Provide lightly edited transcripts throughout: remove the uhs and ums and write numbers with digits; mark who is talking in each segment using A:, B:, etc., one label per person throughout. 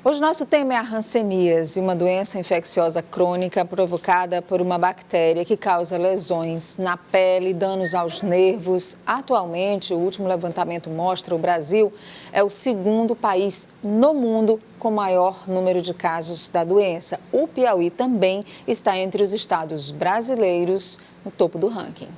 A: Hoje nosso tema é a hanseníase, uma doença infecciosa crônica provocada por uma bactéria que causa lesões na pele, danos aos nervos. Atualmente, o último levantamento mostra que o Brasil é o segundo país no mundo com maior número de casos da doença. O Piauí também está entre os estados brasileiros no topo do ranking.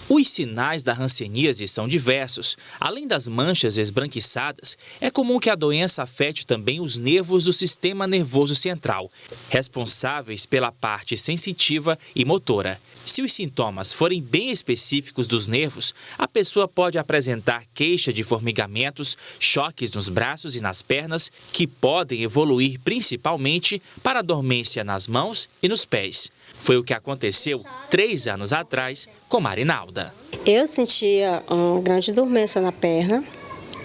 B: Os sinais da hanseníase são diversos. Além das manchas esbranquiçadas, é comum que a doença afete também os nervos do sistema nervoso central, responsáveis pela parte sensitiva e motora. Se os sintomas forem bem específicos dos nervos, a pessoa pode apresentar queixa de formigamentos, choques nos braços e nas pernas, que podem evoluir principalmente para dormência nas mãos e nos pés. Foi o que aconteceu 3 anos atrás com Marinalda.
C: Eu sentia uma grande dormência na perna,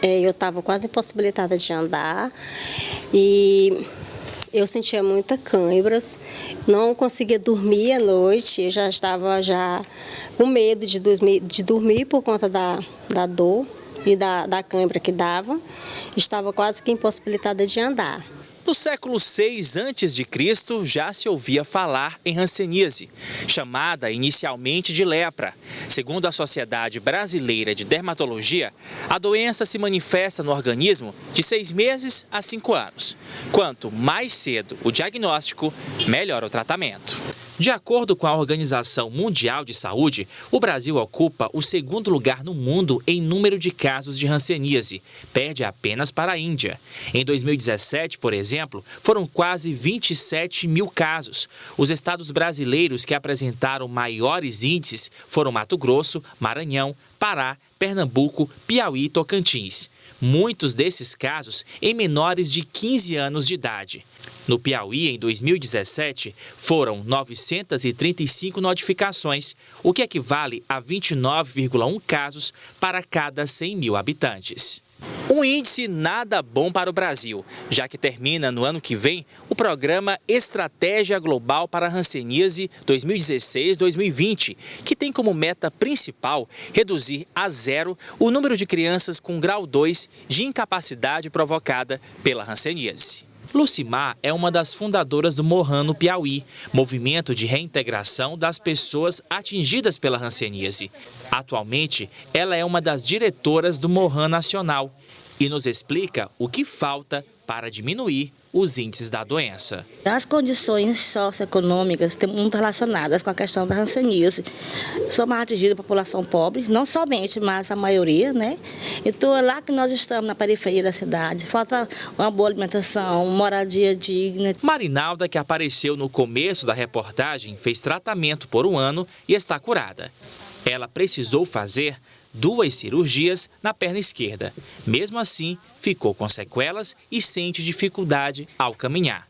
C: eu estava quase impossibilitada de andar e eu sentia muitas câimbras, não conseguia dormir à noite, eu já estava com medo de dormir por conta da dor e da câimbra que dava, estava quase que impossibilitada de andar.
B: No século VI a.C., já se ouvia falar em hanseníase, chamada inicialmente de lepra. Segundo a Sociedade Brasileira de Dermatologia, a doença se manifesta no organismo de 6 meses a 5 anos. Quanto mais cedo o diagnóstico, melhor o tratamento. De acordo com a Organização Mundial de Saúde, o Brasil ocupa o segundo lugar no mundo em número de casos de hanseníase, perde apenas para a Índia. Em 2017, por exemplo, foram quase 27 mil casos. Os estados brasileiros que apresentaram maiores índices foram Mato Grosso, Maranhão, Pará, Pernambuco, Piauí e Tocantins. Muitos desses casos em menores de 15 anos de idade. No Piauí, em 2017, foram 935 notificações, o que equivale a 29,1 casos para cada 100 mil habitantes. Um índice nada bom para o Brasil, já que termina no ano que vem o programa Estratégia Global para a Hanseníase 2016-2020, que tem como meta principal reduzir a 0 o número de crianças com grau 2 de incapacidade provocada pela hanseníase. Lucimar é uma das fundadoras do Mohan no Piauí, movimento de reintegração das pessoas atingidas pela hanseníase. Atualmente, ela é uma das diretoras do Mohan Nacional e nos explica o que falta para diminuir os índices da doença.
D: As condições socioeconômicas estão muito relacionadas com a questão da hanseníase. Somos atingidos a população pobre, não somente, mas a maioria, né? Então é lá que nós estamos, na periferia da cidade. Falta uma boa alimentação, moradia digna.
B: Marinalda, que apareceu no começo da reportagem, fez tratamento por 1 ano e está curada. Ela precisou fazer 2 cirurgias na perna esquerda. Mesmo assim, ficou com sequelas e sente dificuldade ao caminhar.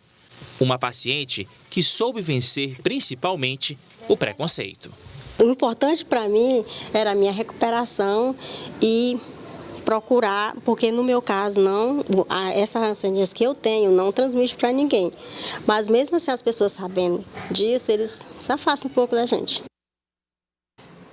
B: Uma paciente que soube vencer principalmente o preconceito.
C: O importante para mim era a minha recuperação e procurar, porque no meu caso essa hanseníase que eu tenho não transmite para ninguém. Mas mesmo assim as pessoas sabendo disso, eles se afastam um pouco da gente.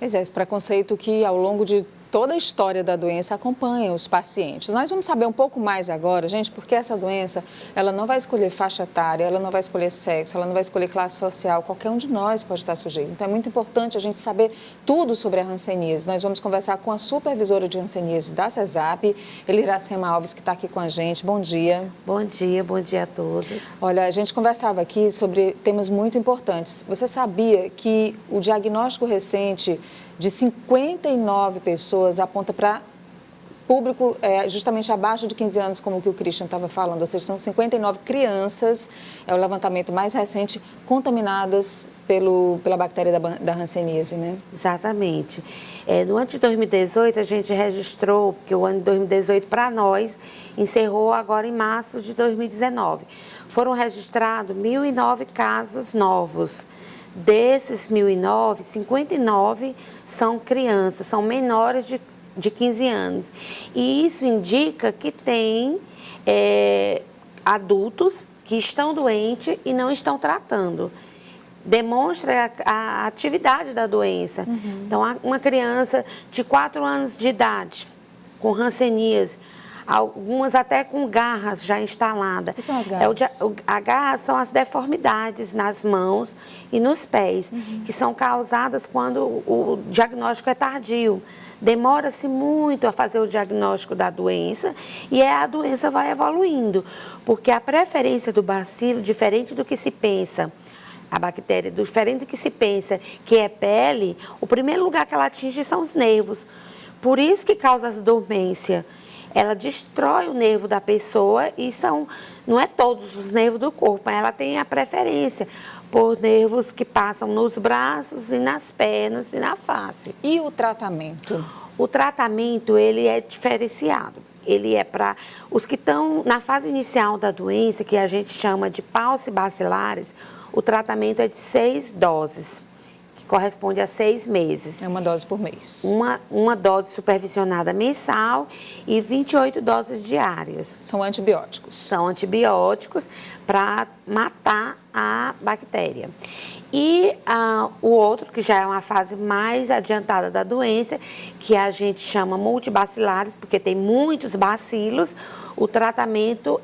A: Pois é, esse preconceito que ao longo de toda a história da doença acompanha os pacientes. Nós vamos saber um pouco mais agora, gente, porque essa doença, ela não vai escolher faixa etária, ela não vai escolher sexo, ela não vai escolher classe social, qualquer um de nós pode estar sujeito. Então é muito importante a gente saber tudo sobre a hanseníase. Nós vamos conversar com a supervisora de hanseníase da CESAP, Eliracema Alves, que está aqui com a gente. Bom dia.
E: Bom dia a todos.
A: Olha, a gente conversava aqui sobre temas muito importantes. Você sabia que o diagnóstico recente de 59 pessoas aponta para público justamente abaixo de 15 anos, como que o Christian estava falando, ou seja, são 59 crianças, é o levantamento mais recente, contaminadas pela bactéria da hanseníase, né?
E: Exatamente. No ano de 2018, a gente registrou, porque o ano de 2018 para nós encerrou agora em março de 2019. Foram registrados 1.009 casos novos. Desses 1.009, 59 são crianças, são menores de 15 anos. E isso indica que tem adultos que estão doentes e não estão tratando. Demonstra a atividade da doença. Uhum. Então, uma criança de 4 anos de idade com hanseníase, algumas até com garras já instaladas.
A: O que são as garras?
E: A garra são as deformidades nas mãos e nos pés, que são causadas quando o diagnóstico é tardio. Demora-se muito a fazer o diagnóstico da doença e a doença vai evoluindo, porque a preferência do bacilo, diferente do que se pensa, a bactéria, diferente do que se pensa que é pele, o primeiro lugar que ela atinge são os nervos. Por isso que causa as dormência. Ela destrói o nervo da pessoa e não é todos os nervos do corpo, mas ela tem a preferência por nervos que passam nos braços e nas pernas e na face.
A: E o tratamento?
E: O tratamento, ele é diferenciado. Ele é para os que estão na fase inicial da doença, que a gente chama de paucibacilares, o tratamento é de 6 doses, que corresponde a 6 meses.
A: É uma dose por mês.
E: Uma dose supervisionada mensal e 28 doses diárias.
A: São antibióticos.
E: São antibióticos para matar a bactéria. E o outro, que já é uma fase mais adiantada da doença, que a gente chama multibacilares, porque tem muitos bacilos, o tratamento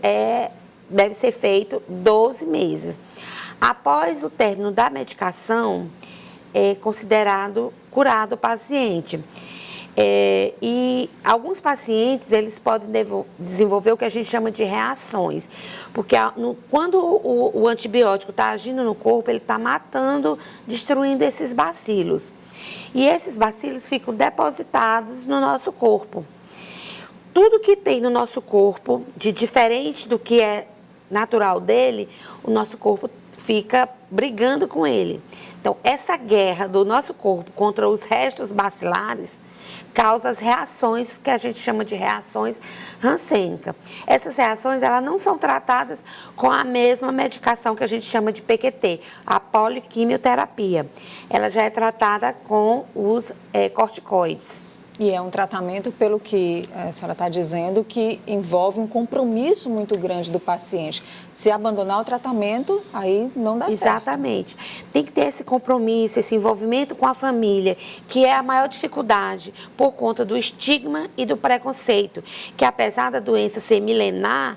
E: deve ser feito 12 meses. Após o término da medicação, é considerado curado o paciente. E alguns pacientes, eles podem desenvolver o que a gente chama de reações, porque quando o antibiótico está agindo no corpo, ele está matando, destruindo esses bacilos. E esses bacilos ficam depositados no nosso corpo. Tudo que tem no nosso corpo, de diferente do que é natural dele, o nosso corpo fica brigando com ele. Então, essa guerra do nosso corpo contra os restos bacilares causa as reações que a gente chama de reações rancênicas. Essas reações, elas não são tratadas com a mesma medicação que a gente chama de PQT, a poliquimioterapia. Ela já é tratada com os corticoides.
A: E é um tratamento, pelo que a senhora está dizendo, que envolve um compromisso muito grande do paciente. Se abandonar o tratamento, aí não dá certo.
E: Exatamente. Tem que ter esse compromisso, esse envolvimento com a família, que é a maior dificuldade por conta do estigma e do preconceito, que apesar da doença ser milenar,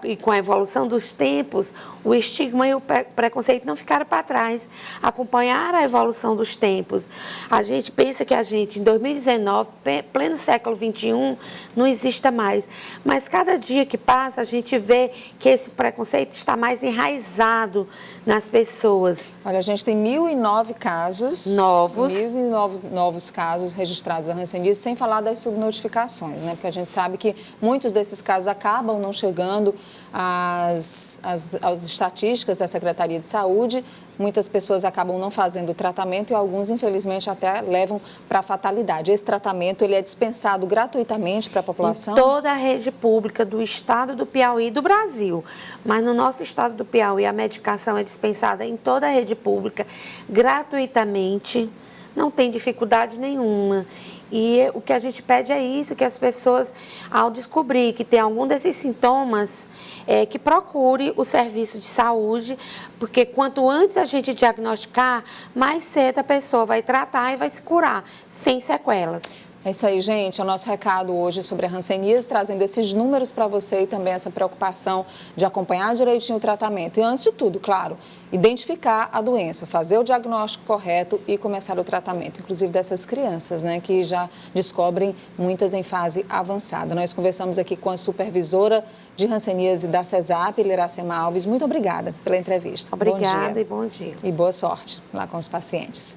E: e com a evolução dos tempos, o estigma e o preconceito não ficaram para trás, acompanharam a evolução dos tempos. A gente pensa que em 2019, pleno século XXI, não exista mais. Mas cada dia que passa, a gente vê que esse preconceito está mais enraizado nas pessoas.
A: Olha, a gente tem 1.009 casos
E: novos.
A: 1.009 novos casos registrados da hanseníase, sem falar das subnotificações, né? Porque a gente sabe que muitos desses casos acabam não chegando às estatísticas da Secretaria de Saúde. Muitas pessoas acabam não fazendo o tratamento e alguns, infelizmente, até levam para a fatalidade. Esse tratamento, ele é dispensado gratuitamente para a população?
E: Em toda a rede pública do estado do Piauí e do Brasil. Mas no nosso estado do Piauí, a medicação é dispensada em toda a rede pública, gratuitamente, não tem dificuldade nenhuma. E o que a gente pede é isso, que as pessoas, ao descobrir que tem algum desses sintomas, que procure o serviço de saúde, porque quanto antes a gente diagnosticar, mais cedo a pessoa vai tratar e vai se curar, sem sequelas.
A: É isso aí, gente. É o nosso recado hoje sobre a hanseníase, trazendo esses números para você e também essa preocupação de acompanhar direitinho o tratamento. E antes de tudo, claro, identificar a doença, fazer o diagnóstico correto e começar o tratamento, inclusive dessas crianças, né, que já descobrem muitas em fase avançada. Nós conversamos aqui com a supervisora de hanseníase da CESAP, Iracema Alves. Muito obrigada pela entrevista.
E: Obrigada e bom dia.
A: E boa sorte lá com os pacientes.